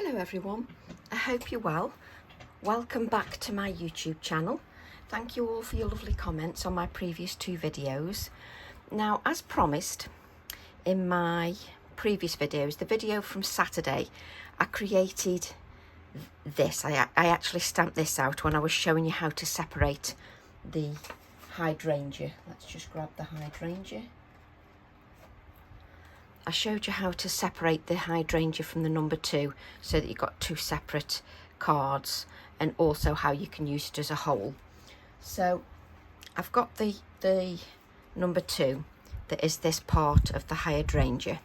Hello everyone, I hope you're well. Welcome back to my YouTube channel. Thank you all for your lovely comments on my previous two videos. Now, as promised in my previous videos, the video from Saturday, I created this. I actually stamped this out when I was showing you how to separate the hydrangea. Let's just grab the hydrangea. I showed you how to separate the hydrangea from the number 2 so that you've got two separate cards, and also how you can use it as a whole. So I've got the number 2 that is this part of the hydrangea.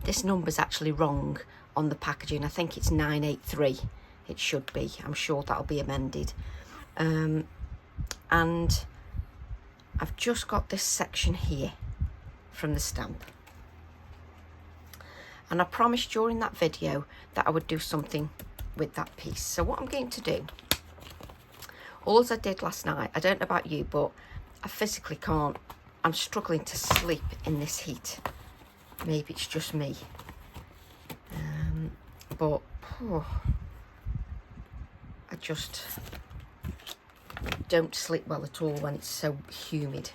This number's actually wrong on the packaging. I think it's 983. It should be. I'm sure that'll be amended. And I've just got this section here from the stamp. And I promised during that video that I would do something with that piece. So what I'm going to do, all as I did last night, I don't know about you, but I physically can't. I'm struggling to sleep in this heat. Maybe it's just me. But I just don't sleep well at all when it's so humid.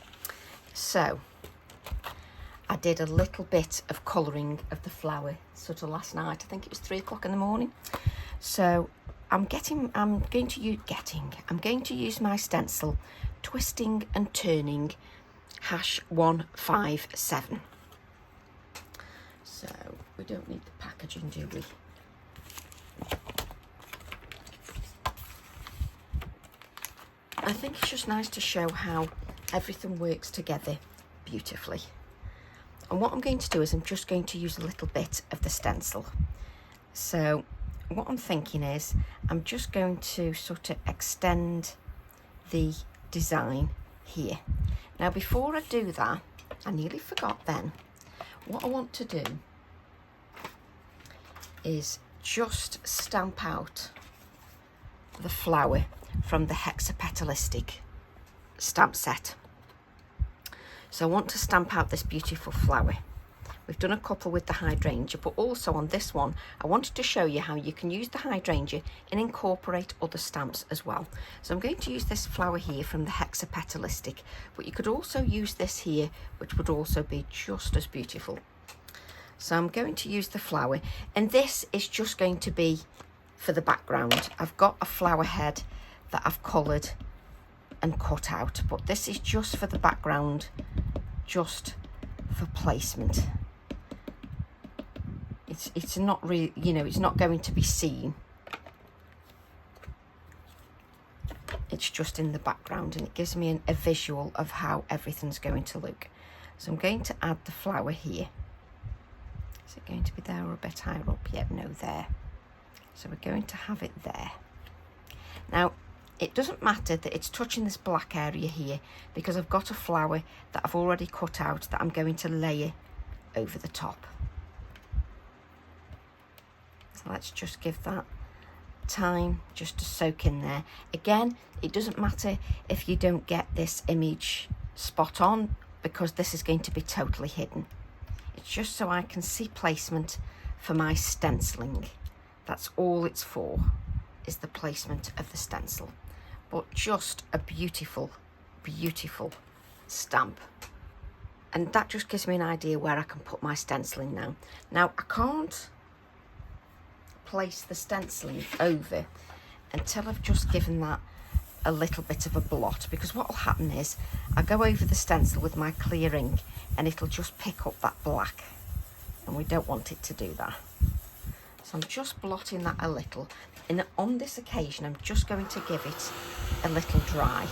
So I did a little bit of colouring of the flower sort of last night. I think it was 3 o'clock in the morning. So I'm going to use my stencil, twisting and turning #157. So we don't need the packaging, do we? I think it's just nice to show how everything works together beautifully. And what I'm going to do is I'm just going to use a little bit of the stencil. So what I'm thinking is I'm just going to sort of extend the design here. Now before I do that, I nearly forgot then, what I want to do is just stamp out the flower from the Hexapetalistic stamp set. So I want to stamp out this beautiful flower. We've done a couple with the hydrangea, but also on this one, I wanted to show you how you can use the hydrangea and incorporate other stamps as well. So I'm going to use this flower here from the Hexapetalistic, but you could also use this here, which would also be just as beautiful. So I'm going to use the flower, and this is just going to be for the background. I've got a flower head that I've coloured and cut out, but this is just for the background, just for placement. It's not really, you know, it's not going to be seen. It's just in the background, and it gives me a visual of how everything's going to look. So I'm going to add the flower here. Is it going to be there or a bit higher up? Yep, no, there. So we're going to have it there. Now, it doesn't matter that it's touching this black area here, because I've got a flower that I've already cut out that I'm going to layer over the top. So let's just give that time just to soak in there. Again, it doesn't matter if you don't get this image spot on, because this is going to be totally hidden. It's just so I can see placement for my stenciling. That's all it's for, is the placement of the stencil. But just a beautiful, beautiful stamp. And that just gives me an idea where I can put my stenciling now. Now, I can't place the stenciling over until I've just given that a little bit of a blot, because what will happen is I go over the stencil with my clear ink and it'll just pick up that black, and we don't want it to do that. So I'm just blotting that a little, and on this occasion I'm just going to give it a little dry.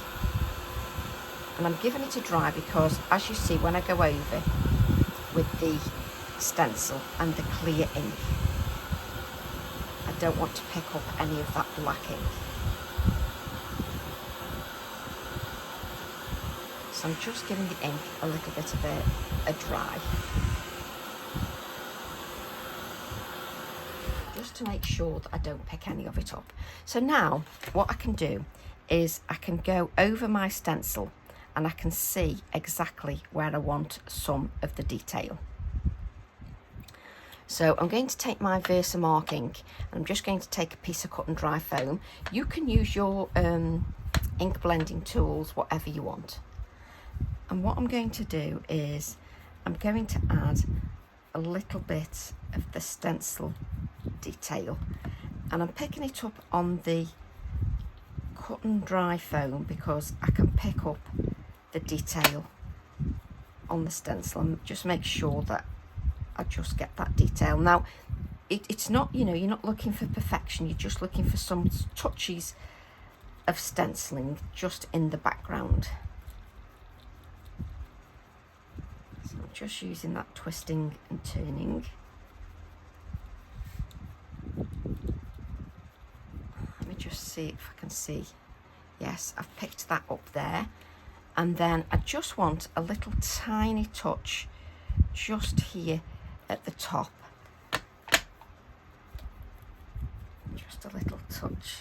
And I'm giving it a dry because, as you see, when I go over with the stencil and the clear ink, I don't want to pick up any of that black ink. So I'm just giving the ink a little bit of a dry, just to make sure that I don't pick any of it up. So now what I can do is I can go over my stencil and I can see exactly where I want some of the detail. So I'm going to take my Versamark ink and I'm just going to take a piece of cut and dry foam. You can use your ink blending tools, whatever you want. And what I'm going to do is I'm going to add a little bit of the stencil detail, and I'm picking it up on the cut and dry foam because I can pick up the detail on the stencil and just make sure that I just get that detail. Now it's not, you know, you're not looking for perfection, you're just looking for some touches of stenciling just in the background. So I'm just using that twisting and turning. Let me just see if I can see. Yes, I've picked that up there. And then I just want a little tiny touch just here at the top. Just a little touch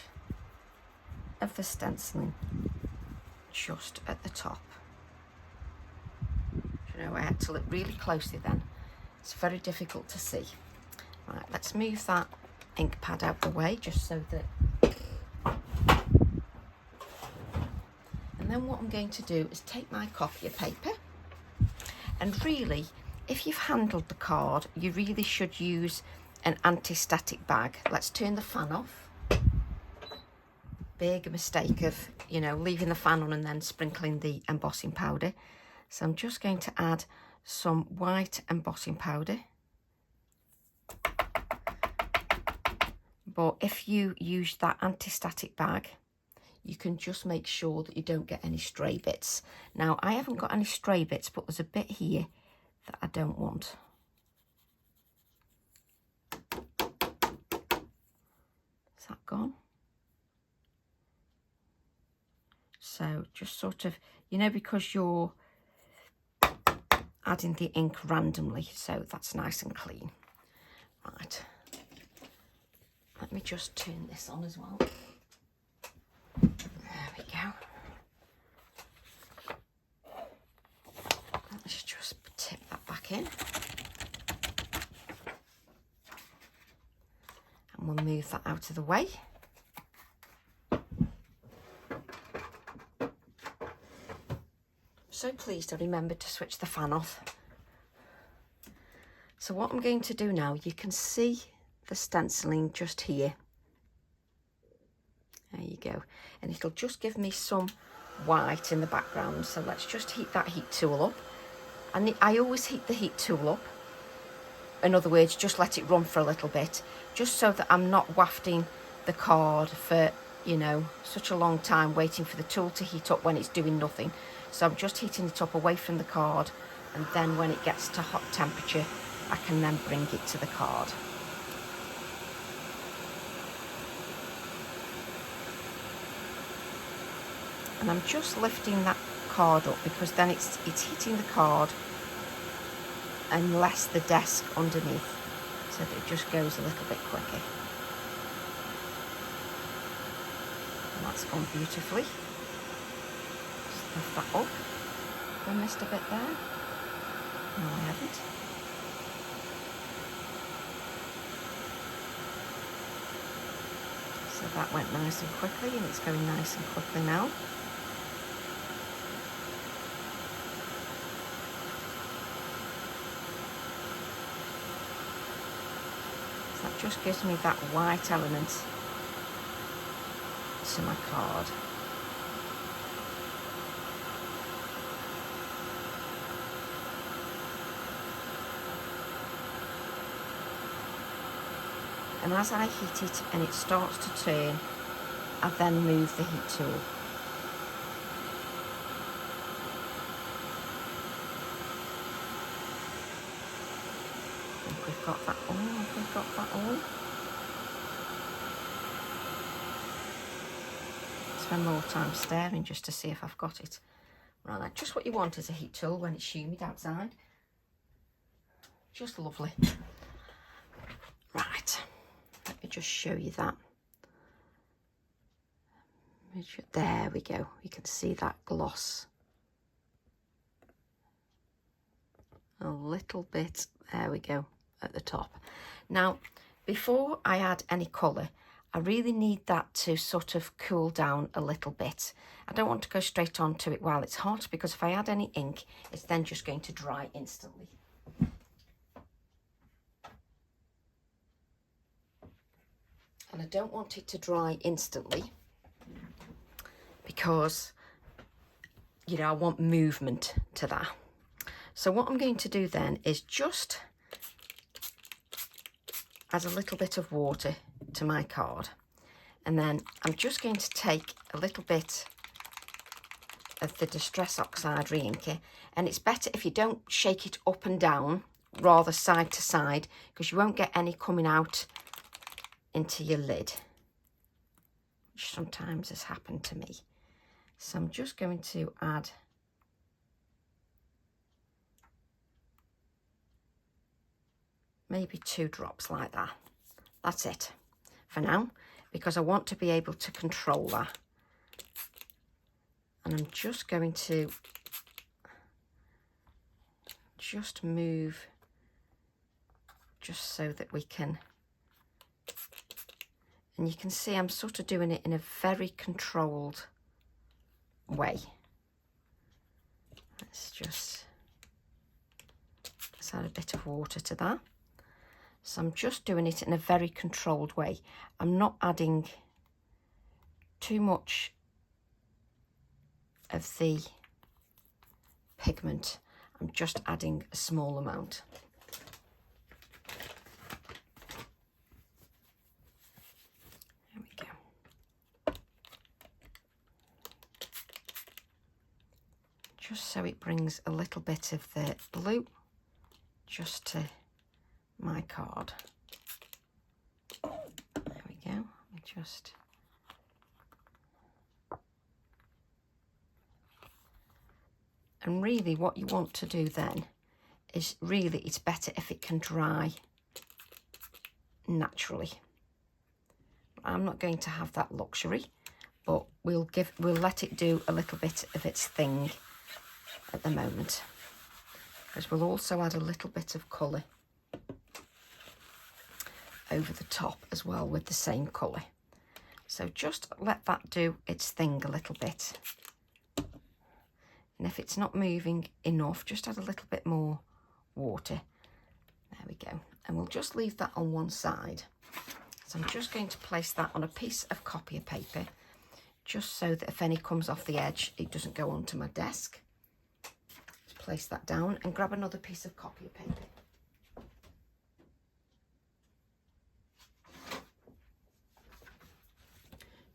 of the stenciling just at the top. You know, I had to look really closely then. It's very difficult to see. Right, let's move that ink pad out the way just so that... And then what I'm going to do is take my copy of paper, and really, if you've handled the card, you really should use an anti-static bag. Let's turn the fan off. Big mistake of, you know, leaving the fan on and then sprinkling the embossing powder. So I'm just going to add some white embossing powder. But if you use that anti-static bag, you can just make sure that you don't get any stray bits. Now, I haven't got any stray bits, but there's a bit here that I don't want. Is that gone? So just sort of, you know, because you're adding the ink randomly, so that's nice and clean. Right, let me just turn this on as well. There we go. Let's just tip that back in. And we'll move that out of the way. So pleased I remembered to switch the fan off. So what I'm going to do now, you can see the stenciling just here. There you go. And it'll just give me some white in the background. So let's just heat that heat tool up. And I always heat the heat tool up. In other words, just let it run for a little bit, just so that I'm not wafting the card for, you know, such a long time waiting for the tool to heat up when it's doing nothing. So I'm just heating it up away from the card, and then when it gets to hot temperature, I can then bring it to the card. And I'm just lifting that card up because then it's hitting the card and less the desk underneath, so that it just goes a little bit quicker. And that's gone beautifully. Just lift that up. I missed a bit there. No, I haven't. So that went nice and quickly, and it's going nice and quickly now. So that just gives me that white element to my card. And as I heat it and it starts to turn, I then move the heat tool. I think we've got that on, we've got that on. Spend more time staring just to see if I've got it. Right, just what you want is a heat tool when it's humid outside. Just lovely. Right. Let me just show you that. There we go. You can see that gloss. A little bit. There we go. at the top. Now, before I add any colour, I really need that to sort of cool down a little bit. I don't want to go straight on to it while it's hot, because if I add any ink, it's then just going to dry instantly. And I don't want it to dry instantly because, you know, I want movement to that. So what I'm going to do then is just add a little bit of water to my card, and then I'm just going to take a little bit of the Distress Oxide reinker, and it's better if you don't shake it up and down, rather side to side, because you won't get any coming out into your lid, which sometimes has happened to me. So I'm just going to add maybe 2 drops like that. That's it for now, because I want to be able to control that. And I'm just going to just move just so that we can, and you can see I'm sort of doing it in a very controlled way. Let's add a bit of water to that. So I'm just doing it in a very controlled way. I'm not adding too much of the pigment. I'm just adding a small amount. There we go. Just so it brings a little bit of the blue just to my card. There we go. Let me just... And really what you want to do then is really, it's better if it can dry naturally. I'm not going to have that luxury, but we'll let it do a little bit of its thing at the moment, because we'll also add a little bit of colour over the top as well with the same colour. So just let that do its thing a little bit. And if it's not moving enough, just add a little bit more water. There we go. And we'll just leave that on one side. So I'm just going to place that on a piece of copier paper, just so that if any comes off the edge, it doesn't go onto my desk. Just place that down and grab another piece of copier paper.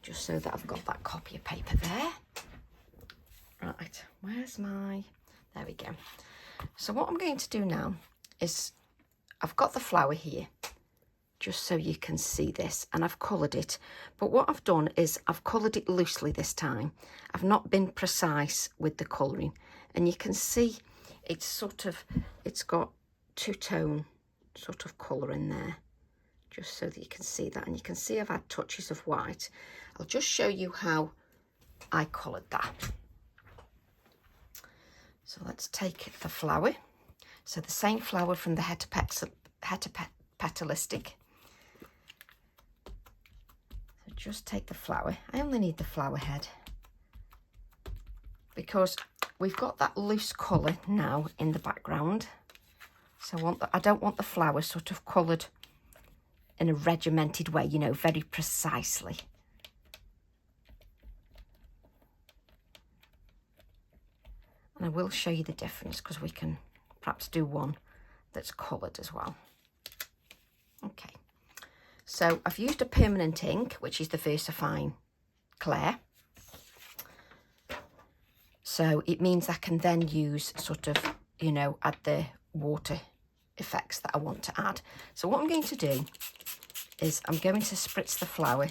Just so that I've got that copier paper there. Right, where's my... There we go. So what I'm going to do now is, I've got the flower here, just so you can see this, and I've coloured it. But what I've done is I've coloured it loosely this time. I've not been precise with the colouring. And you can see it's sort of, it's got two-tone sort of colour in there, just so that you can see that. And you can see I've had touches of white. I'll just show you how I coloured that. So let's take the flower. So the same flower from the Hexapetalistic. So just take the flower. I only need the flower head, because we've got that loose colour now in the background. So I don't want the flower sort of coloured in a regimented way, you know, very precisely. And I will show you the difference, because we can perhaps do one that's coloured as well. Okay, so I've used a permanent ink, which is the VersaFine Clair. So it means I can then use sort of, you know, add the water effects that I want to add. So what I'm going to do is I'm going to spritz the flower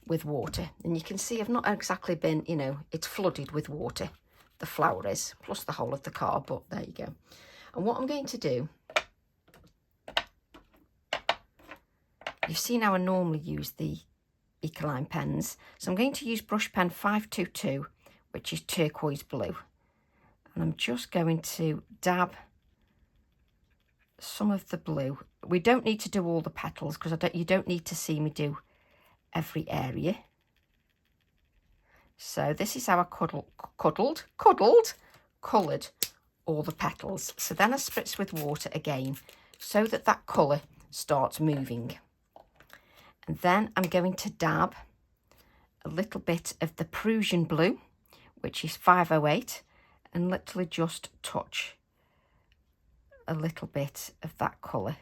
with water. And you can see I've not exactly been, you know, it's flooded with water. The flower is, plus the whole of the card, but there you go. And what I'm going to do, you've seen how I normally use the Ecoline pens. So I'm going to use brush pen 522, which is turquoise blue. And I'm just going to dab some of the blue. We don't need to do all the petals because you don't need to see me do every area. So this is how I coloured all the petals. So then I spritz with water again so that that colour starts moving. And then I'm going to dab a little bit of the Prussian blue, which is 508, and literally just touch a little bit of that colour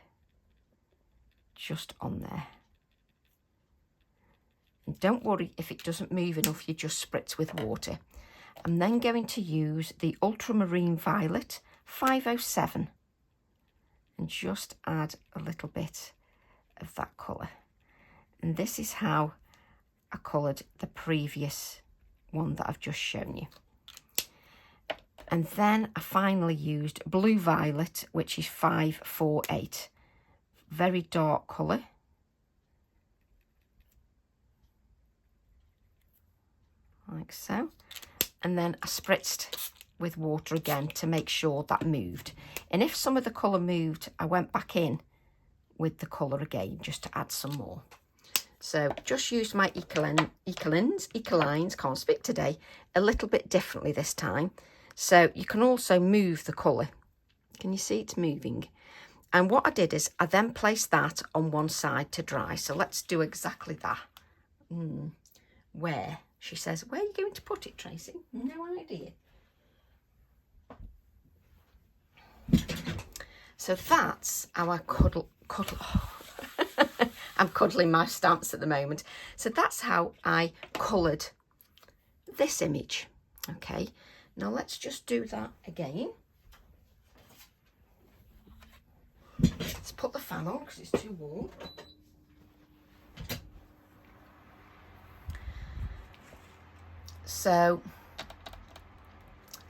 just on there. And don't worry if it doesn't move enough, you just spritz with water. I'm then going to use the Ultramarine Violet 507 and just add a little bit of that colour. And this is how I coloured the previous one that I've just shown you. And then I finally used Blue Violet, which is 548. Very dark colour. Like so. And then I spritzed with water again to make sure that moved. And if some of the colour moved, I went back in with the colour again just to add some more. So just used my Ecolines, can't speak today, a little bit differently this time. So you can also move the colour. Can you see it's moving? And what I did is I then placed that on one side to dry. So let's do exactly that. Where? She says, where are you going to put it, Tracy? No idea. So that's our cuddle. Oh. I'm cuddling my stamps at the moment. So that's how I coloured this image. Okay, now let's just do that again. Let's put the fan on because it's too warm. So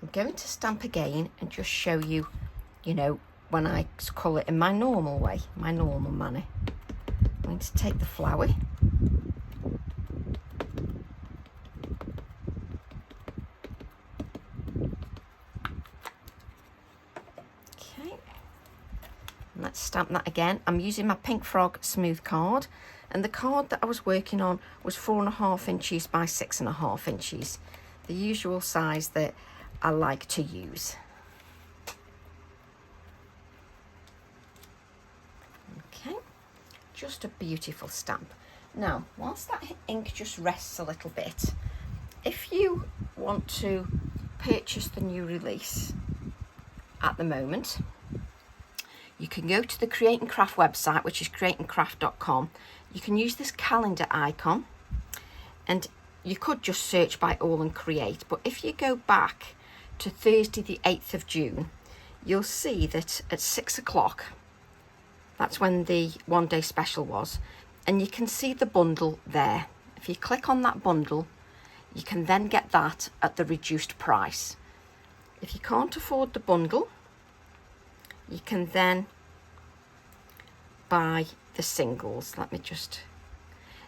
I'm going to stamp again and just show you, you know, when I colour in my normal way, my normal manner. I'm going to take the flower. Okay. And let's stamp that again. I'm using my Pink Frog smooth card. And the card that I was working on was 4.5 inches by 6.5 inches. The usual size that I like to use. Okay, just a beautiful stamp. Now, whilst that ink just rests a little bit, if you want to purchase the new release at the moment, you can go to the Create and Craft website, which is createandcraft.com. You can use this calendar icon, and you could just search by AALLandCreate. But if you go back to Thursday the 8th of June, you'll see that at 6 o'clock, that's when the one-day special was, and you can see the bundle there. If you click on that bundle, you can then get that at the reduced price. If you can't afford the bundle, you can then buy the singles. Let me just...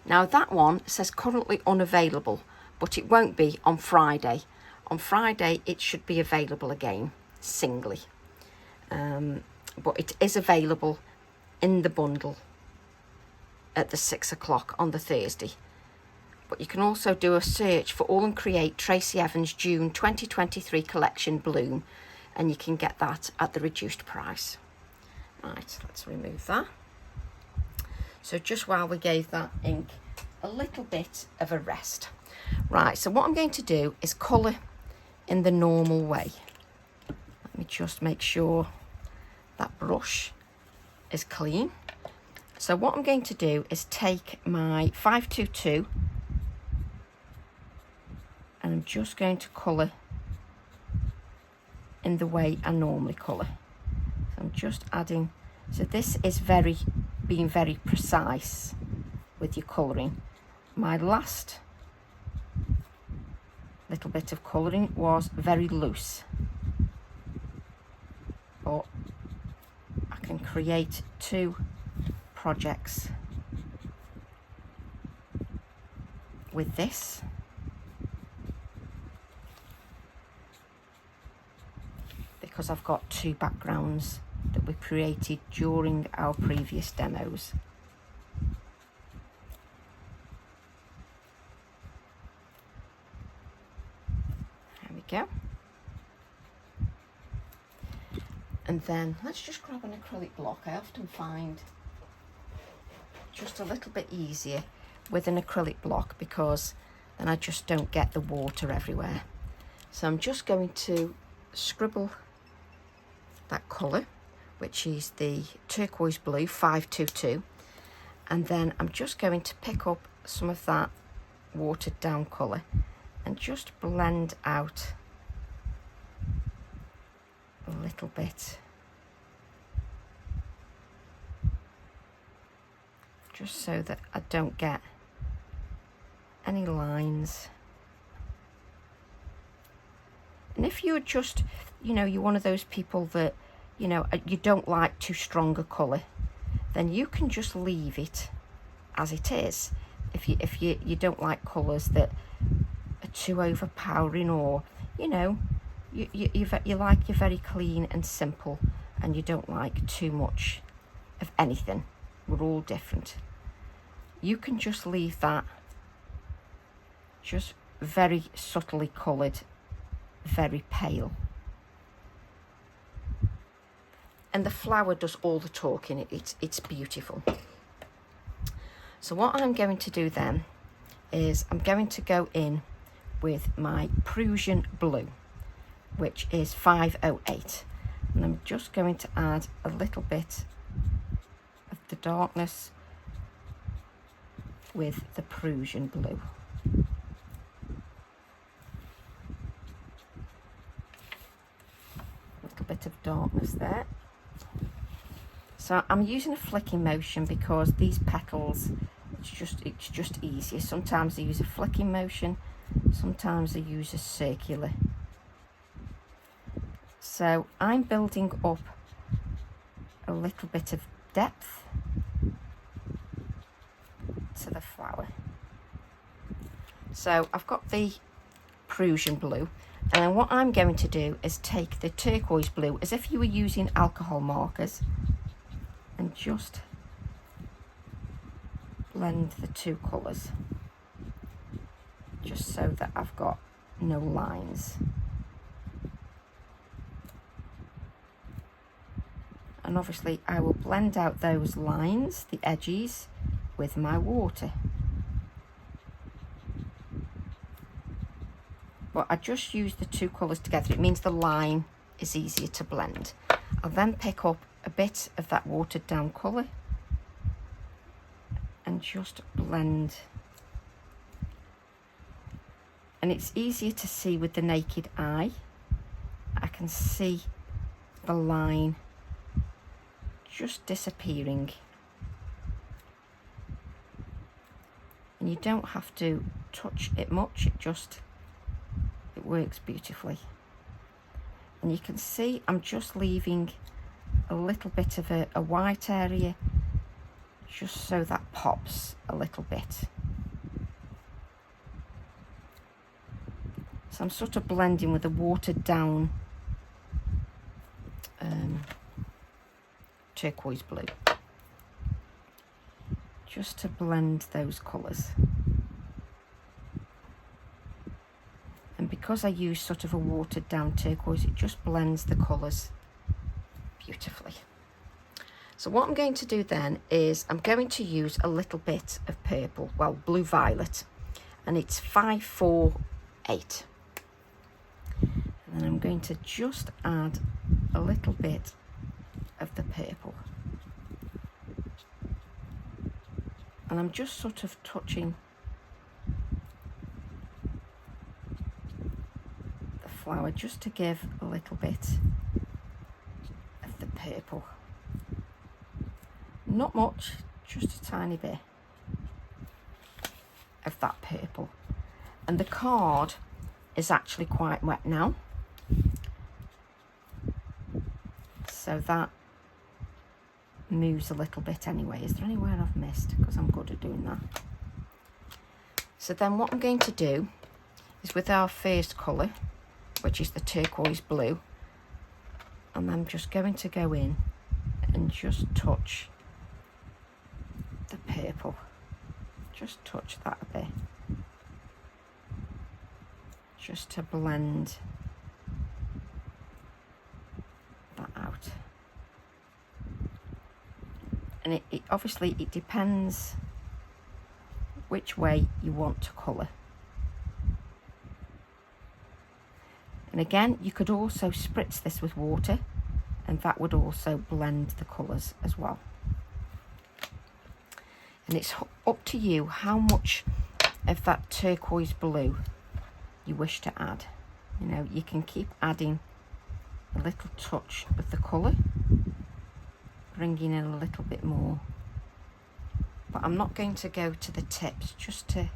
Now that one says currently unavailable, but it won't be on Friday. On Friday it should be available again, singly. But it is available in the bundle at the 6 o'clock on the Thursday. But you can also do a search for AALLandCreate Tracy Evans June 2023 collection Bloom, and you can get that at the reduced price. Right, let's remove that. So just while we gave that ink a little bit of a rest. Right, so what I'm going to do is colour in the normal way. Let me just make sure that brush is clean. So what I'm going to do is take my 522 and I'm just going to colour in the way I normally colour. So I'm just adding, so this is being very precise with your colouring. My last little bit of colouring was very loose, but I can create two projects with this. Because I've got two backgrounds that we created during our previous demos. There we go. And then let's just grab an acrylic block. I often find just a little bit easier with an acrylic block because then I just don't get the water everywhere. So I'm just going to scribble that colour, which is the turquoise blue 522, and then I'm just going to pick up some of that watered down colour and just blend out a little bit, just so that I don't get any lines. And if you're just, you know, you're one of those people that, you know, you don't like too strong a colour, then you can just leave it as it is. If you don't like colours that are too overpowering, or, you know, you like you're very clean and simple, and you don't like too much of anything. We're all different. You can just leave that just very subtly coloured, very pale. And the flower does all the talking. It's beautiful. So what I'm going to do then is I'm going to go in with my Prussian blue, which is 508, and I'm just going to add a little bit of the darkness with the Prussian blue. A little bit of darkness there. So I'm using a flicking motion because these petals, it's just easier. Sometimes I use a flicking motion, sometimes I use a circular. So I'm building up a little bit of depth to the flower. So I've got the Prussian blue, and then what I'm going to do is take the turquoise blue as if you were using alcohol markers and just blend the two colours, just so that I've got no lines. And obviously I will blend out those lines, the edges, with my water. But I just use the two colours together. It means the line is easier to blend. I'll then pick up a bit of that watered down colour and just blend. And it's easier to see with the naked eye. I can see the line just disappearing. And you don't have to touch it much, it works beautifully. And you can see I'm just leaving a little bit of a white area, just so that pops a little bit. So I'm sort of blending with a watered down turquoise blue, just to blend those colours. And because I use sort of a watered down turquoise, it just blends the colours beautifully. So what I'm going to do then is I'm going to use a little bit of purple, well, blue violet, and it's 548. And then I'm going to just add a little bit of the purple. And I'm just sort of touching the flower just to give a little bit of the purple. Not much, just a tiny bit of that purple. And the card is actually quite wet now, so that moves a little bit anyway. Is there anywhere I've missed? Because I'm good at doing that. So then what I'm going to do is with our first colour, which is the turquoise blue, and I'm just going to go in and just touch the purple. Just touch that a bit, just to blend that out. And it obviously it depends which way you want to colour. And again, you could also spritz this with water, and that would also blend the colours as well. And it's up to you how much of that turquoise blue you wish to add. You know, you can keep adding a little touch of the colour, bringing in a little bit more. But I'm not going to go to the tips, just to...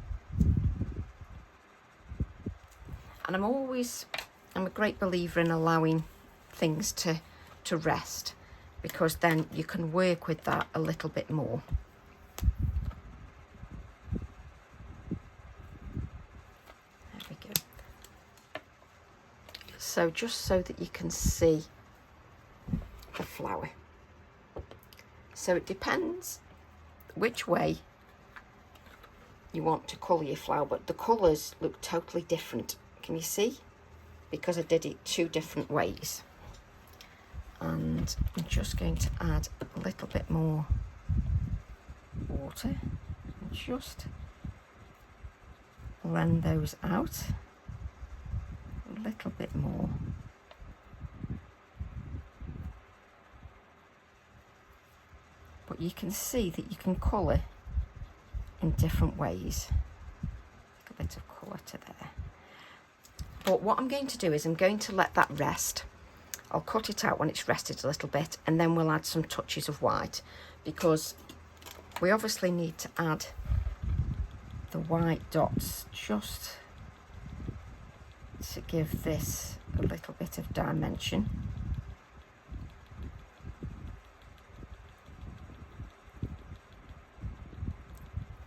And I'm a great believer in allowing things to rest, because then you can work with that a little bit more. There we go. So just so that you can see the flower. So it depends which way you want to colour your flower, but the colours look totally different. Can you see? Because I did it two different ways. And I'm just going to add a little bit more water and just blend those out a little bit more. But you can see that you can colour in different ways. A bit of colour to there. But what I'm going to do is I'm going to let that rest. I'll cut it out when it's rested a little bit, and then we'll add some touches of white, because we obviously need to add the white dots just to give this a little bit of dimension.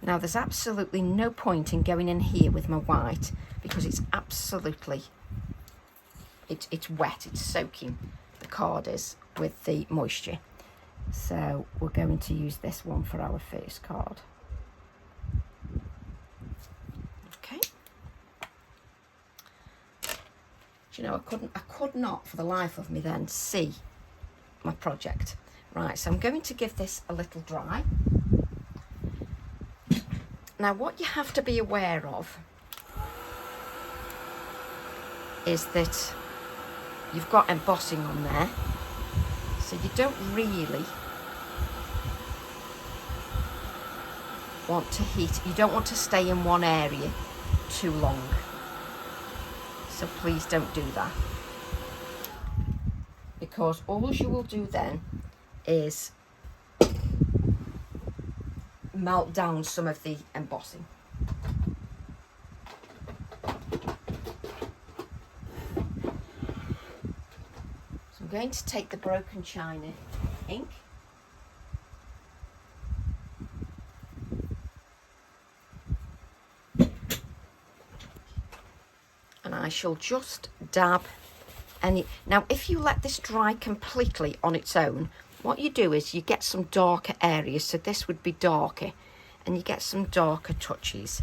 Now there's absolutely no point in going in here with my white, because it's absolutely, it's wet, it's soaking, the card is, with the moisture. So we're going to use this one for our first card. Okay. Do you know, I could not for the life of me then see my project. Right, so I'm going to give this a little dry. Now what you have to be aware of is that you've got embossing on there, so you don't really want to heat, you don't want to stay in one area too long, so please don't do that, because all you will do then is melt down some of the embossing. So I'm going to take the broken china ink and I shall just dab any. Now if you let this dry completely on its own, what you do is you get some darker areas, so this would be darker, and you get some darker touches,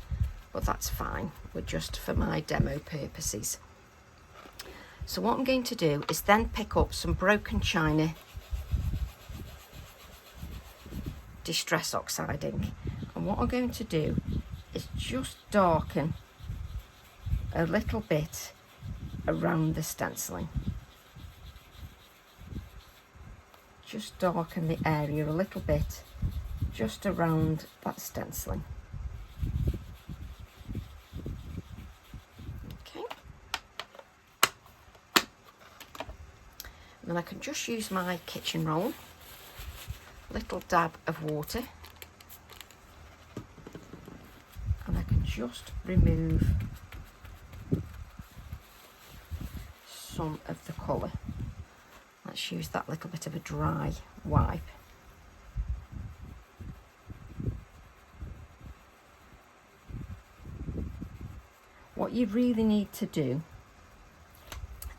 but that's fine, we're just for my demo purposes. So what I'm going to do is then pick up some broken china Distress Oxide ink, and what I'm going to do is just darken a little bit around the stenciling. Just darken the area a little bit just around that stenciling. Okay. And then I can just use my kitchen roll, little dab of water, and I can just remove some of the colour. Let's use that little bit of a dry wipe. What you really need to do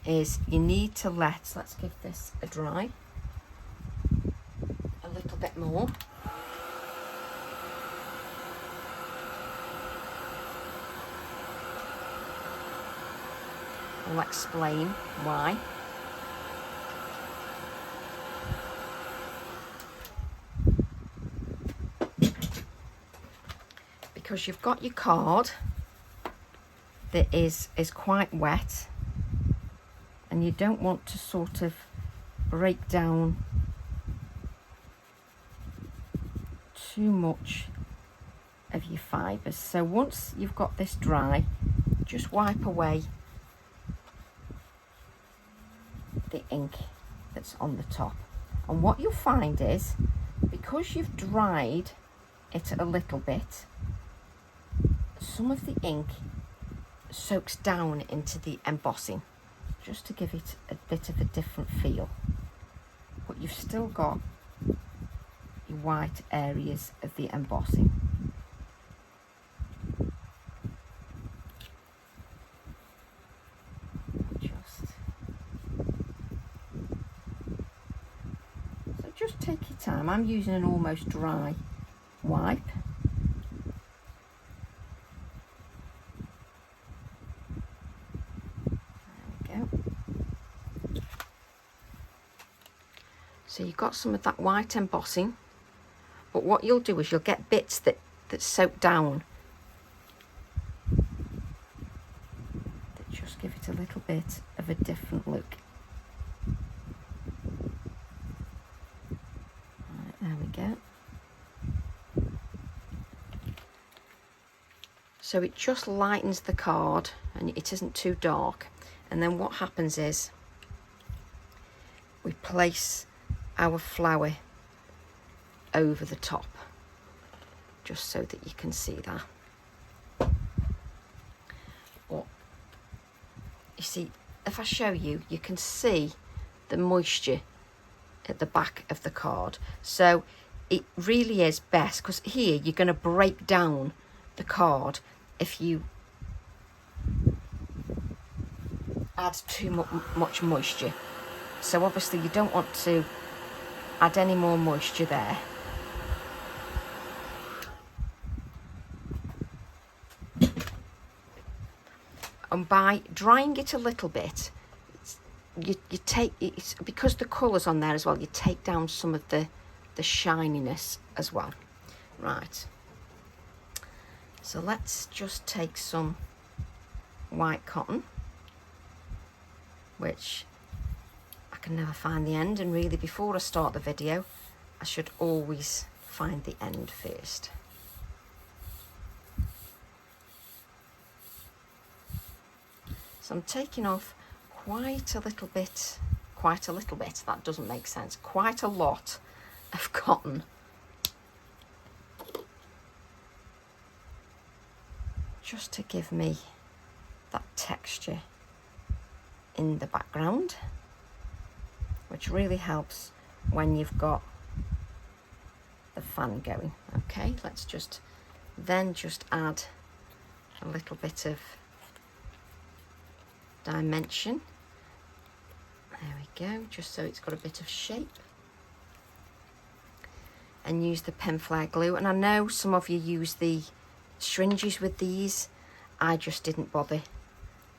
is you need to let's give this a dry. more. I'll explain why. Because you've got your card that is quite wet, and you don't want to sort of break down too much of your fibres. So once you've got this dry, just wipe away the ink that's on the top. And what you'll find is, because you've dried it a little bit, some of the ink soaks down into the embossing, just to give it a bit of a different feel. But you've still got your white areas of the embossing. Just take your time. I'm using an almost dry wipe. There we go. So you've got some of that white embossing, but what you'll do is you'll get bits that soak down, that just give it a little bit of a different look. There we go. So it just lightens the card and it isn't too dark. And then what happens is we place our flower over the top, just so that you can see that. But you see, if I show you, you can see the moisture at the back of the card. So it really is best, because here you're going to break down the card if you add too much moisture. So obviously you don't want to add any more moisture there. And by drying it a little bit, you take, it's because the colour's on there as well, you take down some of the shininess as well. Right, so let's just take some white cotton, which I can never find the end, and really before I start the video I should always find the end first. So I'm taking off quite a little bit, that doesn't make sense, quite a lot of cotton. Just to give me that texture in the background, which really helps when you've got the fan going. Okay, let's just add a little bit of dimension. There we go, just so it's got a bit of shape. And use the pen flare glue. And I know some of you use the syringes with these. I just didn't bother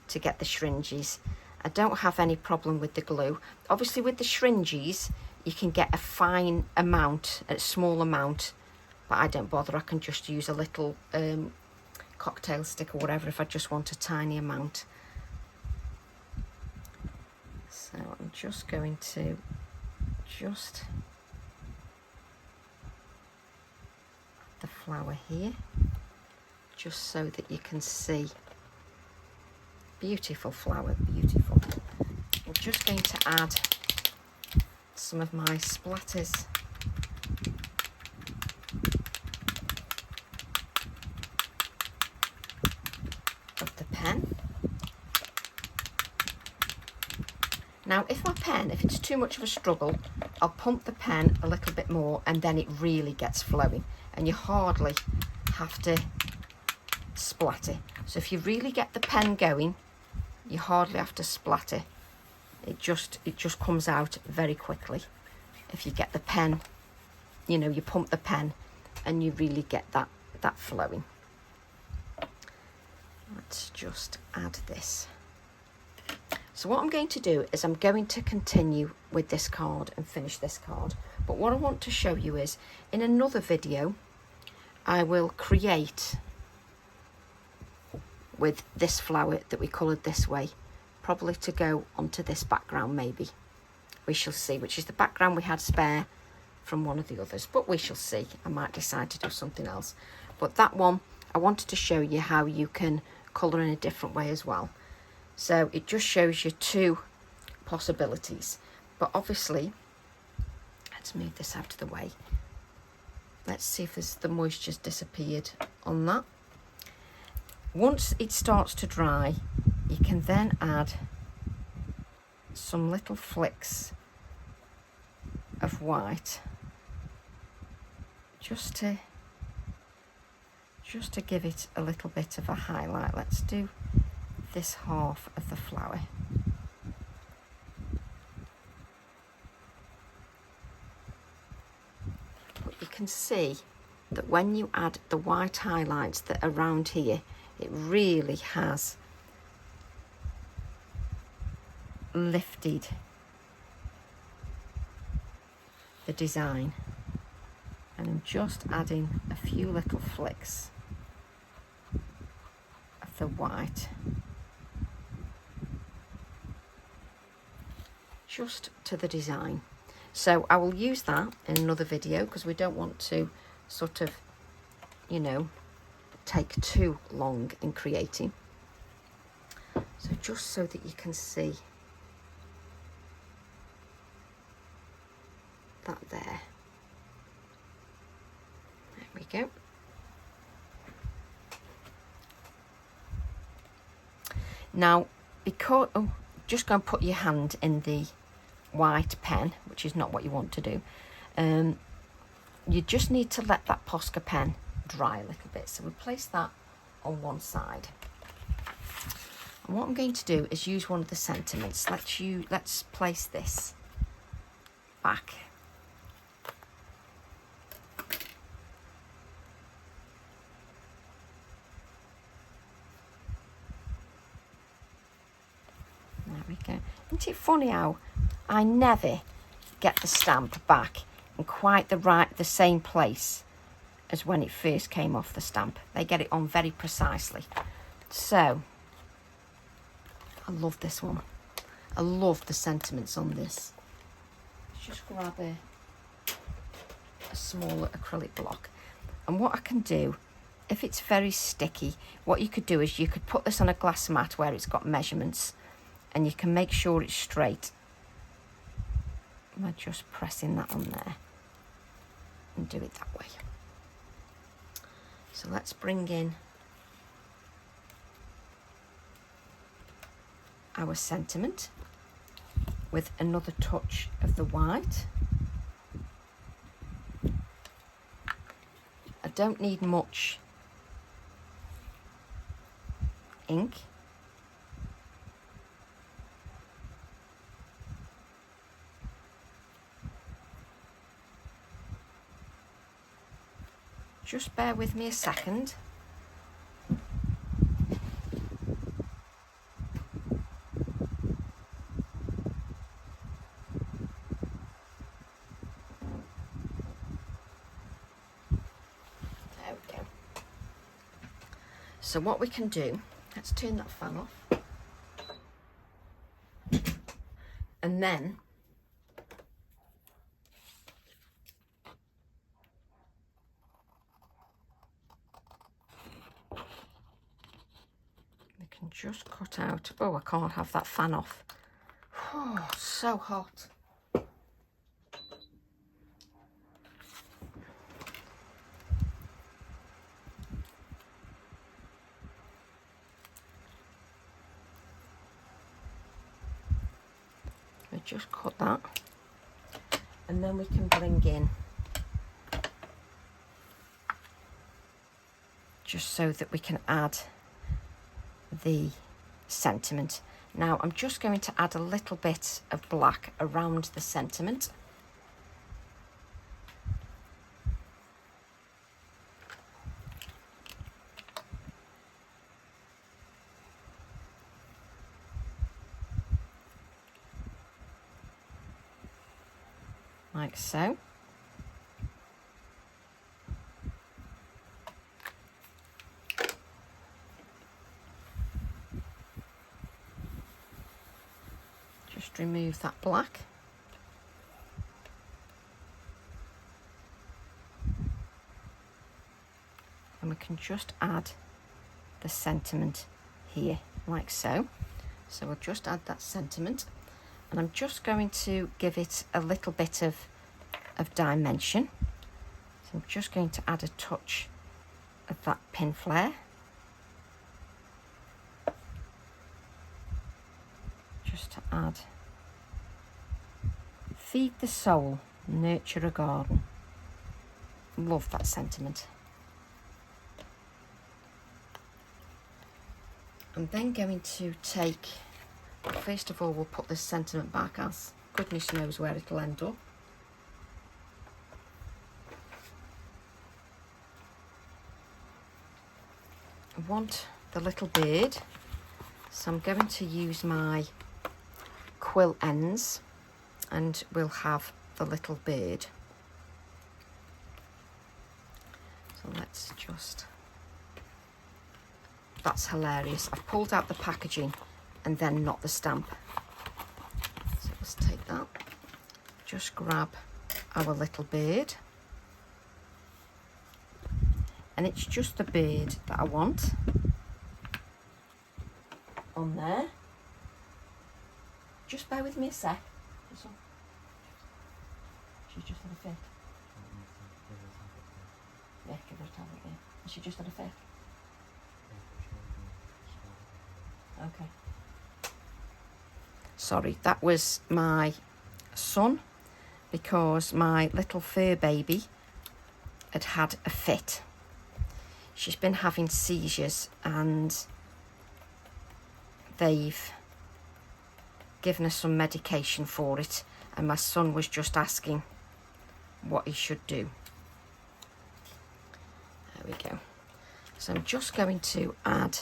to get the syringes. I don't have any problem with the glue. Obviously with the syringes you can get a fine amount, a small amount, but I don't bother. I can just use a little cocktail stick or whatever if I just want a tiny amount. So I'm just going to the flower here, just so that you can see. Beautiful flower, beautiful. I'm just going to add some of my splatters of the pen. Now if it's too much of a struggle, I'll pump the pen a little bit more and then it really gets flowing and you hardly have to splatter. So if you really get the pen going, you hardly have to splatter. It just comes out very quickly if you get the pen you know, you pump the pen and you really get that flowing. Let's just add this. So what I'm going to do is I'm going to continue with this card and finish this card. But what I want to show you is, in another video, I will create with this flower that we coloured this way, probably to go onto this background maybe. We shall see, which is the background we had spare from one of the others, but we shall see. I might decide to do something else. But that one, I wanted to show you how you can colour in a different way as well. So it just shows you two possibilities. But obviously, let's move this out of the way. Let's see if the moisture's disappeared on that. Once it starts to dry, you can then add some little flicks of white just to give it a little bit of a highlight. Let's do this half of the flower. But you can see that when you add the white highlights that are around here, it really has lifted the design. And I'm just adding a few little flicks of the white just to the design. So I will use that in another video because we don't want to sort of, you know, take too long in creating. So just so that you can see that there. There we go. Now, because, just go and put your hand in the white pen, which is not what you want to do. You just need to let that Posca pen dry a little bit. So we'll place that on one side. And what I'm going to do is use one of the sentiments. Let's place this back. There we go. Isn't it funny how I never get the stamp back in quite the same place as when it first came off the stamp. They get it on very precisely. So, I love this one. I love the sentiments on this. Let's just grab a smaller acrylic block. And what I can do, if it's very sticky, what you could do is you could put this on a glass mat where it's got measurements and you can make sure it's straight. I'm just pressing that on there and do it that way. So let's bring in our sentiment with another touch of the white. I don't need much ink. Just bear with me a second. There we go. So what we can do, let's turn that fan off. And then just cut out. Oh, I can't have that fan off. Oh, so hot. We just cut that, and then we can bring in, just so that we can add the sentiment. Now I'm just going to add a little bit of black around the sentiment. like so. Just remove that black. And we can just add the sentiment here, like so. So we'll just add that sentiment, and I'm just going to give it a little bit of dimension. So I'm just going to add a touch of that pin flare. Just to add, feed the soul, nurture a garden. Love that sentiment. I'm then going to take, first of all, we'll put this sentiment back, as goodness knows where it'll end up. I want the little bird, so I'm going to use my Quill Ends, and we'll have the little bird. So let's just... That's hilarious. I've pulled out the packaging and then not the stamp. So let's take that. Just grab our little bird. And it's just the bird that I want on there. Just bear with me a sec. She's just had a fit. Yeah, give her a tablet, yeah. She just had a fit. Okay. Sorry, that was my son, because my little fur baby had had a fit. She's been having seizures, and they've given her some medication for it, and my son was just asking what he should do. There we go. So I'm just going to add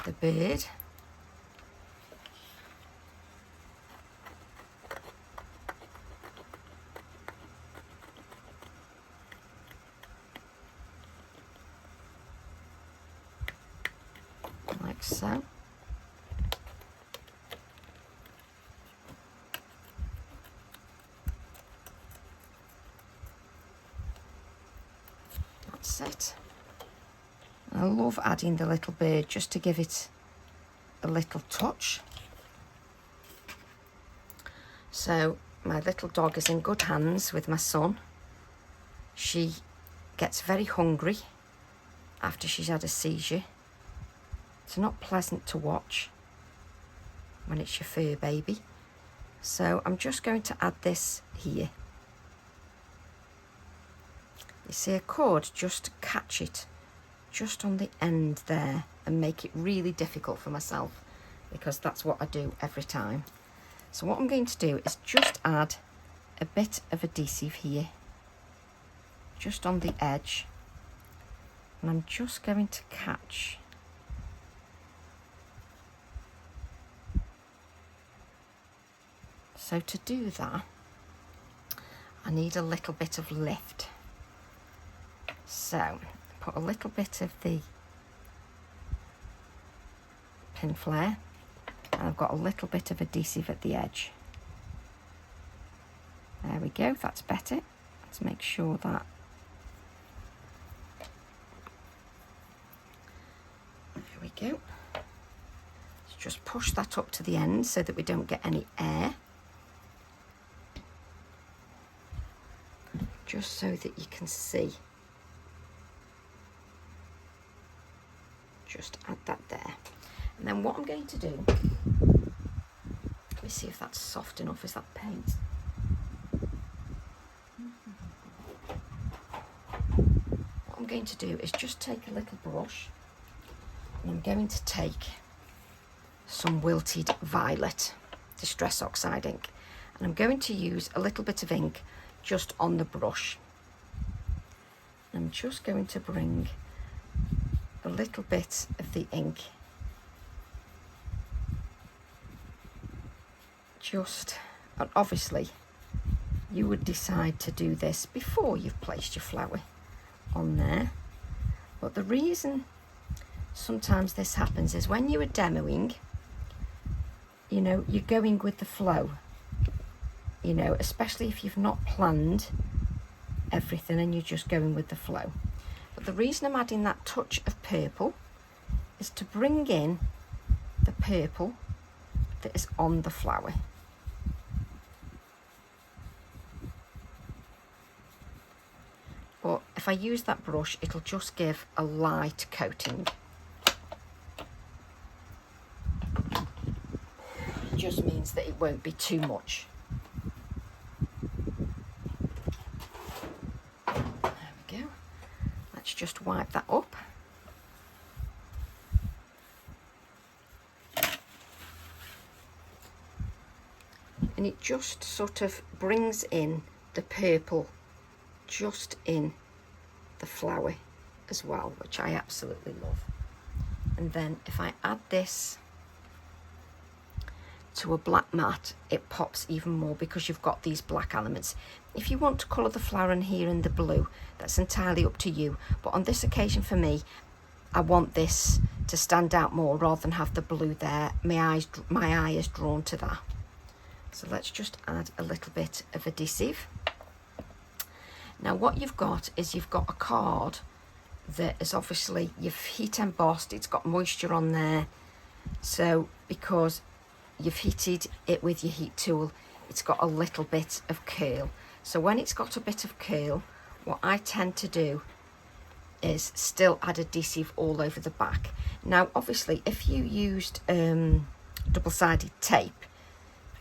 the bird. Like so. That's it. I love adding the little bird just to give it a little touch. So my little dog is in good hands with my son. She gets very hungry after she's had a seizure. It's not pleasant to watch when it's your fur baby. So I'm just going to add this here. You see, I could just catch it just on the end there and make it really difficult for myself, because that's what I do every time. So what I'm going to do is just add a bit of adhesive here, just on the edge, and I'm just going to catch so to do that I need a little bit of lift. So put a little bit of the pin flare, and I've got a little bit of adhesive at the edge. There we go, that's better. Let's make sure that there we go. Let's just push that up to the end so that we don't get any air, just so that you can see. Just add that there. And then what I'm going to do, let me see if that's soft enough. Is that paint? What I'm going to do is just take a little brush, and I'm going to take some wilted violet Distress Oxide ink, and I'm going to use a little bit of ink just on the brush. I'm just going to bring a little bit of the ink just, and obviously you would decide to do this before you've placed your flower on there. But the reason sometimes this happens is when you are demoing, you know, you're going with the flow, you know, especially if you've not planned everything and you're just going with the flow. But the reason I'm adding that touch of purple is to bring in the purple that is on the flower. But if I use that brush, it'll just give a light coating. It just means that it won't be too much. There we go. Let's just wipe that up. And it just sort of brings in the purple just in the flower as well, which I absolutely love. And then if I add this to a black mat, it pops even more because you've got these black elements. If you want to colour the flower in here in the blue, that's entirely up to you. But on this occasion for me, I want this to stand out more rather than have the blue there. My eye is drawn to that. So let's just add a little bit of adhesive. Now what you've got is you've got a card that is obviously, you've heat embossed, it's got moisture on there. So because you've heated it with your heat tool, it's got a little bit of curl. So when it's got a bit of curl, what I tend to do is still add adhesive all over the back. Now obviously if you used double-sided tape,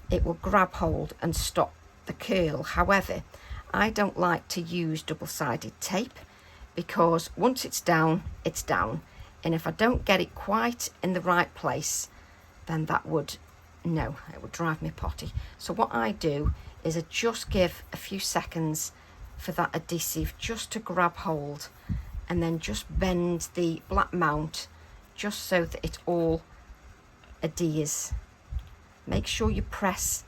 it will grab hold and stop the curl. However, I don't like to use double-sided tape because once it's down, it's down. And if I don't get it quite in the right place, then that would, no, it would drive me potty. So what I do is I just give a few seconds for that adhesive just to grab hold, and then just bend the black mount just so that it all adheres. Make sure you press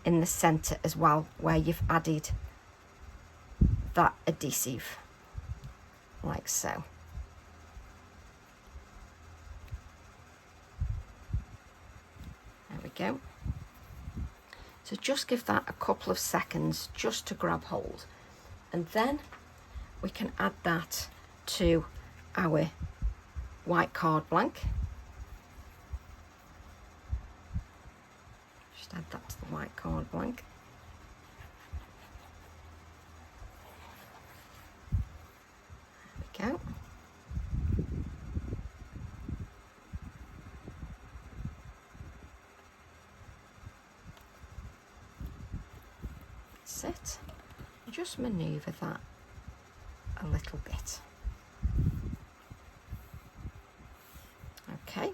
in the centre as well where you've added that adhesive, like so. There we go. So just give that a couple of seconds just to grab hold, and then we can add that to our white card blank. Just add that to the white card blank. There we go. That's it. Just manoeuvre that a little bit. Okay.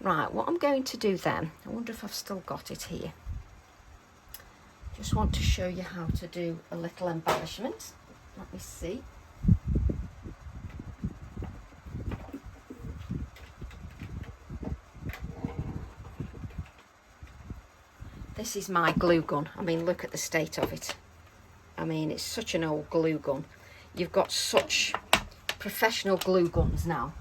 Right, what I'm going to do then, I wonder if I've still got it here. Just want to show you how to do a little embellishment. Let me see. This is my glue gun. I mean, look at the state of it. I mean, it's such an old glue gun. You've got such professional glue guns now.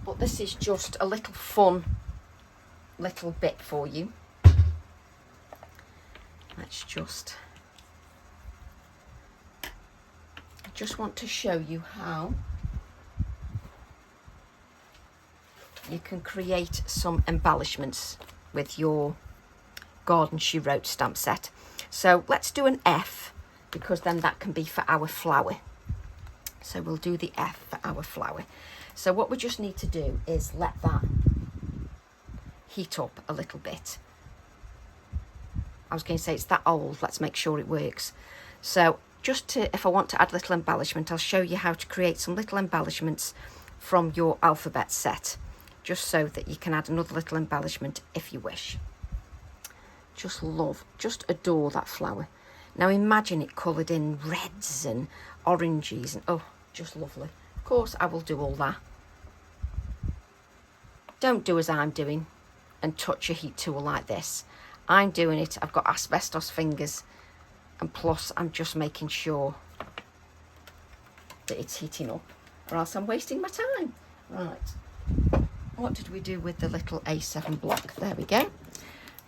But this is just a little fun little bit for you. Let's just... I just want to show you how you can create some embellishments with your Garden She Wrote stamp set. So let's do an F, because then that can be for our flower. So we'll do the F for our flower. So what we just need to do is let that heat up a little bit. I was going to say it's that old, let's make sure it works. So just to, if I want to add a little embellishment, I'll show you how to create some little embellishments from your alphabet set, just so that you can add another little embellishment if you wish. Just love, just adore that flower. Now imagine it coloured in reds and oranges and oh, just lovely. Of course I will do all that. Don't do as I'm doing and touch a heat tool like this. I'm doing it, I've got asbestos fingers, and plus I'm just making sure that it's heating up, or else I'm wasting my time. Right, what did we do with the little A7 block? There we go.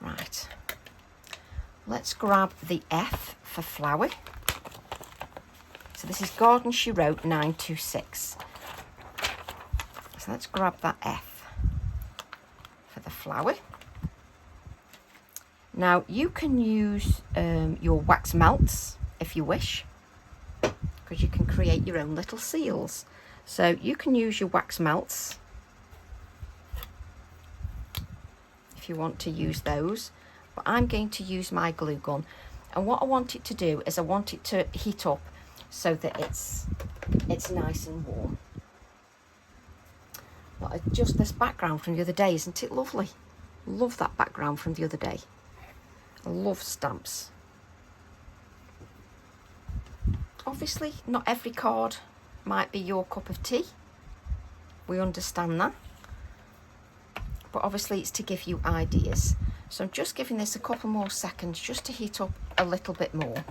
Right, let's grab the F for flower. So this is Garden She Wrote 926. So let's grab that F for the flower. Now you can use your wax melts if you wish, because you can create your own little seals. So you can use your wax melts if you want to use those, but I'm going to use my glue gun. And what I want it to do is I want it to heat up so that it's nice and warm. Well, just this background from the other day, isn't it lovely? Love that background from the other day. I love stamps. Obviously, not every card might be your cup of tea. We understand that. But obviously it's to give you ideas. So I'm just giving this a couple more seconds just to heat up a little bit more.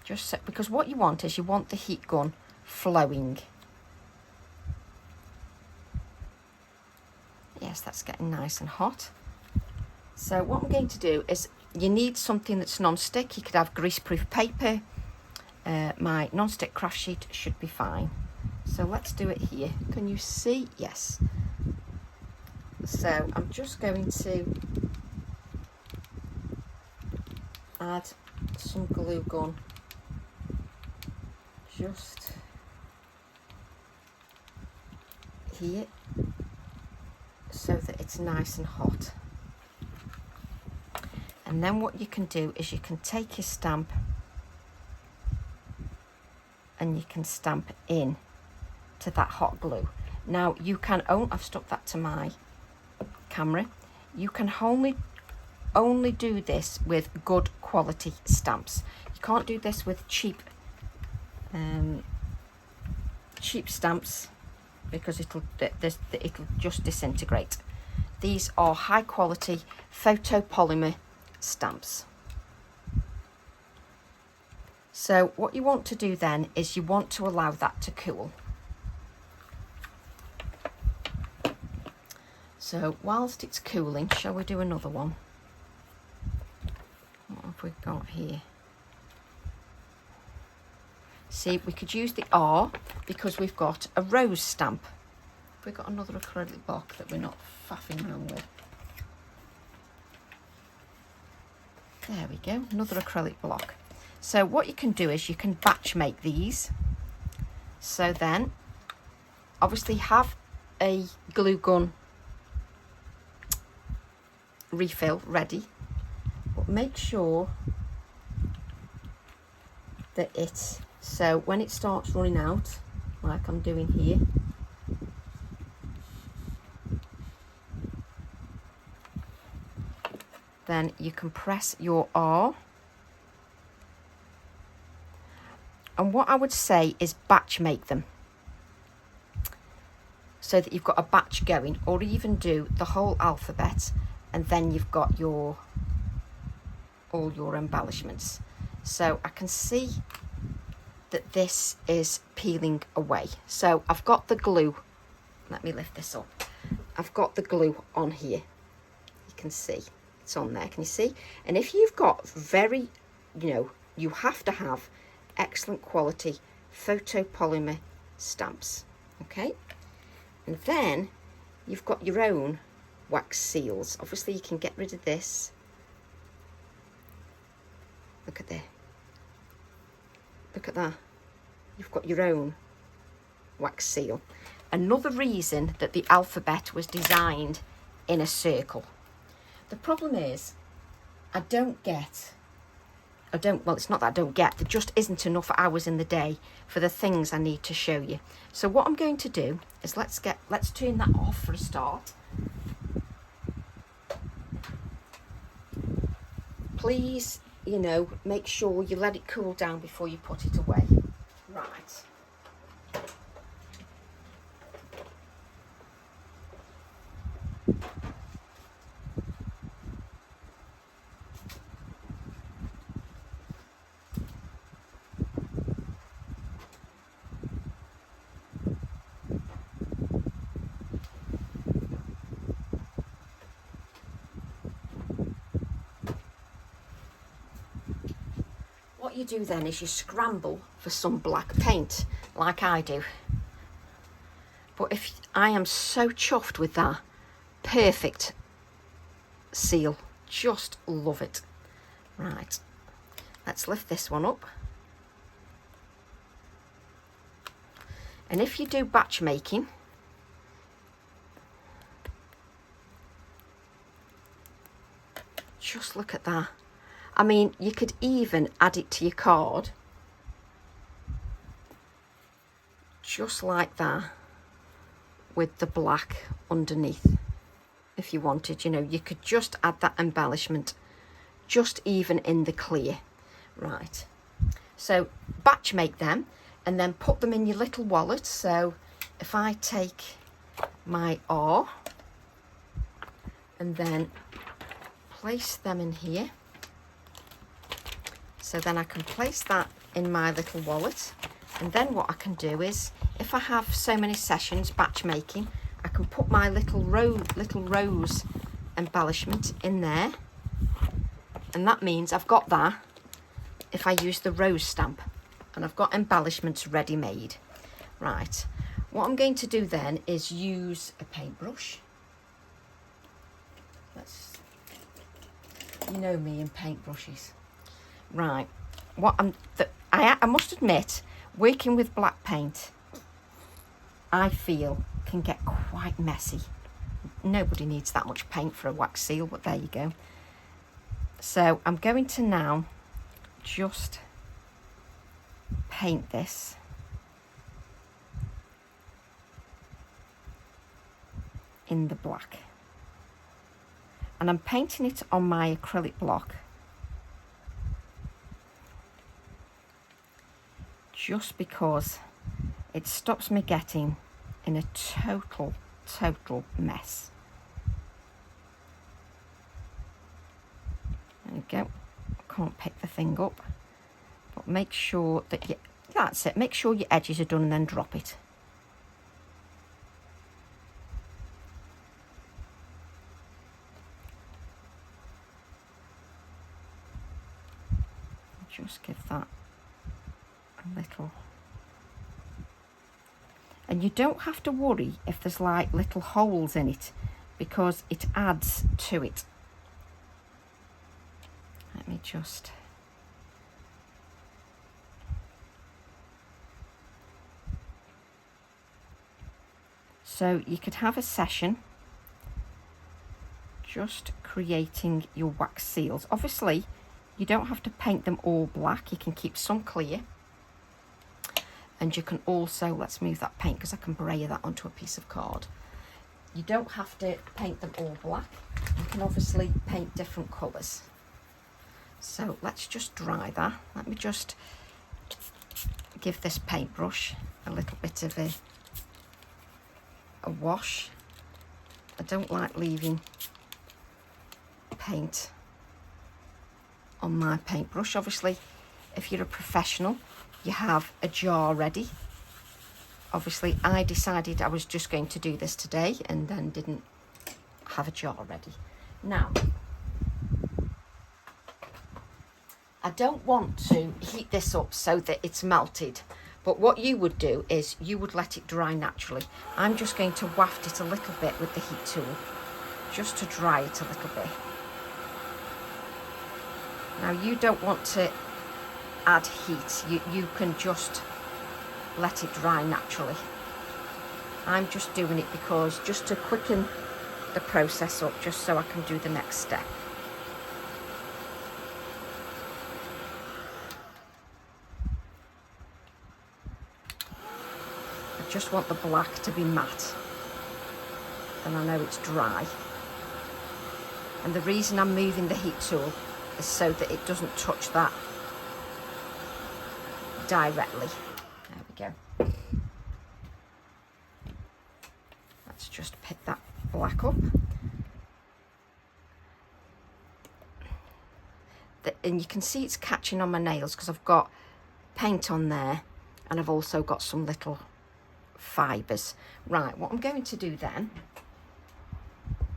Just so, because what you want is you want the heat gun flowing. Yes, that's getting nice and hot. So what I'm going to do is, you need something that's non-stick. You could have greaseproof paper. My non-stick craft sheet should be fine. So let's do it here. Can you see? Yes. So I'm just going to add some glue gun just here so that it's nice and hot. And then what you can do is you can take your stamp and you can stamp in to that hot glue. Now you can I've stuck that to my camera. You can only do this with good quality stamps. You can't do this with cheap stamps, because it'll just disintegrate. These are high quality photopolymer stamps. So what you want to do then is you want to allow that to cool. So whilst it's cooling, shall we do another one? What have we got here? See, we could use the R because we've got a rose stamp. We've got another acrylic block that we're not faffing around with. There we go, another acrylic block. So what you can do is you can batch make these. So then, obviously have a glue gun refill ready, but make sure that it's, so when it starts running out, like I'm doing here, then you can press your R. And what I would say is batch make them so that you've got a batch going, or even do the whole alphabet and then you've got all your embellishments. So I can see that this is peeling away. So I've got the glue, let me lift this up. I've got the glue on here. You can see it's on there, can you see? And if you've got very, you have to have excellent quality photopolymer stamps, okay? And then you've got your own wax seals. Obviously you can get rid of this. Look at there. Look at that. You've got your own wax seal. Another reason that the alphabet was designed in a circle. The problem is, I don't get well, it's not that I don't get, there just isn't enough hours in the day for the things I need to show you. So what I'm going to do is let's turn that off for a start. Please, you know, make sure you let it cool down before you put it away. Right. What you do then is you scramble for some black paint, like I do. But if I am so chuffed with that, perfect seal, just love it. Right, let's lift this one up. And if you do batch making, just look at that. I mean, you could even add it to your card, just like that, with the black underneath. If you wanted, you know, you could just add that embellishment, just even in the clear. Right, so batch make them and then put them in your little wallet. So if I take my R and then place them in here, so then I can place that in my little wallet. And then what I can do is, if I have so many sessions batch making, I can put my little rose embellishment in there. And that means I've got that if I use the rose stamp, and I've got embellishments ready made. Right, what I'm going to do then is use a paintbrush. You know me and paintbrushes. Right, I must admit, working with black paint, I feel can get quite messy. Nobody needs that much paint for a wax seal, but there you go. So I'm going to now just paint this in the black. And I'm painting it on my acrylic block, just because it stops me getting in a total mess. There you go. I can't pick the thing up, but make sure that that's it. Make sure your edges are done and then drop it. Just give that a little. And you don't have to worry if there's like little holes in it, because it adds to it. Let me just. So you could have a session just creating your wax seals. Obviously, you don't have to paint them all black. You can keep some clear. And you can also, let's move that paint because I can braille that onto a piece of card. You don't have to paint them all black. You can obviously paint different colours. So let's just dry that. Let me just give this paintbrush a little bit of a wash. I don't like leaving paint on my paintbrush. Obviously, if you're a professional, you have a jar ready. Obviously, I decided I was just going to do this today and then didn't have a jar ready. Now, I don't want to heat this up so that it's melted, but what you would do is you would let it dry naturally. I'm just going to waft it a little bit with the heat tool, just to dry it a little bit. Now, you don't want to add heat. You can just let it dry naturally. I'm just doing it because just to quicken the process up, just so I can do the next step. just want the black to be matte. Then I know it's dry. And the reason I'm moving the heat tool is so that it doesn't touch that directly. There we go. Let's just pick that black up. And you can see it's catching on my nails because I've got paint on there and I've also got some little fibres. Right, what I'm going to do then,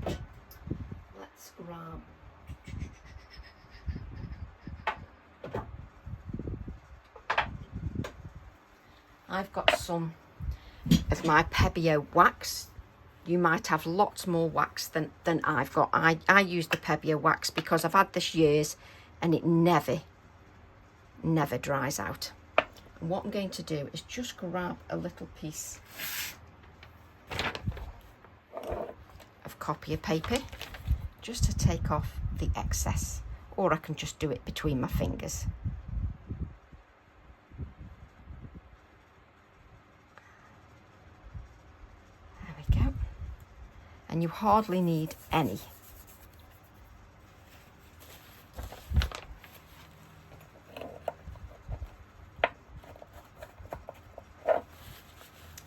let's grab, I've got some of my Pebeo wax. You might have lots more wax than I've got. I use the Pebeo wax because I've had this years and it never dries out. And what I'm going to do is just grab a little piece of copier paper just to take off the excess, or I can just do it between my fingers. There we go. And you hardly need any.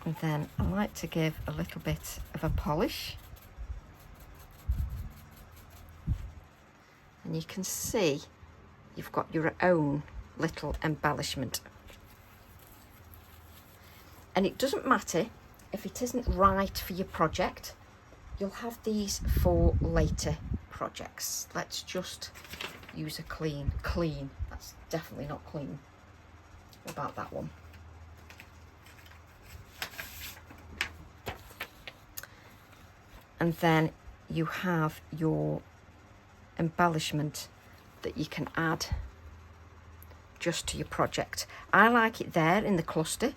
And then I like to give a little bit of a polish. And you can see you've got your own little embellishment. And it doesn't matter if it isn't right for your project, you'll have these for later projects. Let's just use a clean, that's definitely not clean. What about that one? And then you have your embellishment that you can add just to your project. I like it there in the cluster.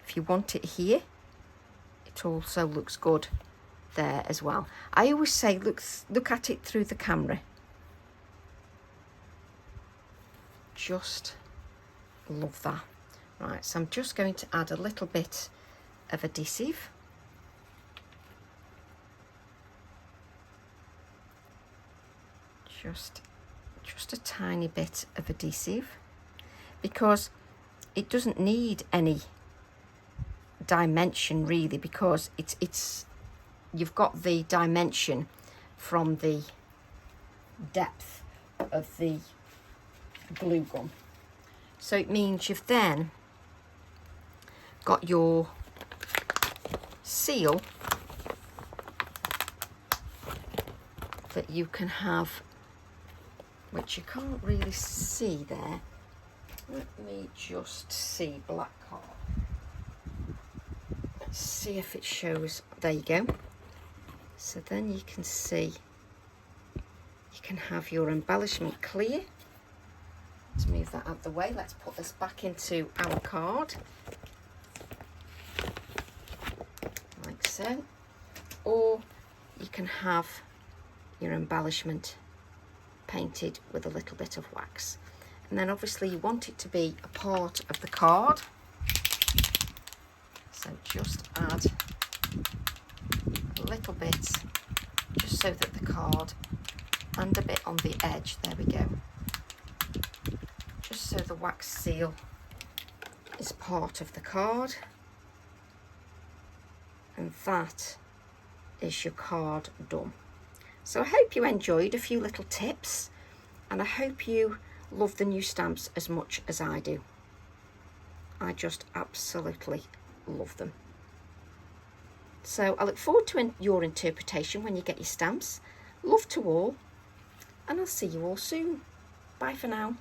If you want it here, it also looks good there as well. I always say look at it through the camera. Just love that. Right, so I'm just going to add a little bit of adhesive. Just a tiny bit of adhesive, because it doesn't need any dimension really, because it's you've got the dimension from the depth of the glue gun. So it means you've then got your seal that you can have, which you can't really see there. Let me just see black card. Let's see if it shows. There you go. So then you can see, you can have your embellishment clear. Let's move that out of the way. Let's put this back into our card. Like so. Or you can have your embellishment painted with a little bit of wax. And then obviously you want it to be a part of the card. So just add a little bit, just so that the card, and a bit on the edge, there we go. Just so the wax seal is part of the card. And that is your card done. So I hope you enjoyed a few little tips, and I hope you love the new stamps as much as I do. I just absolutely love them. So I look forward to your interpretation when you get your stamps. Love to all, and I'll see you all soon. Bye for now.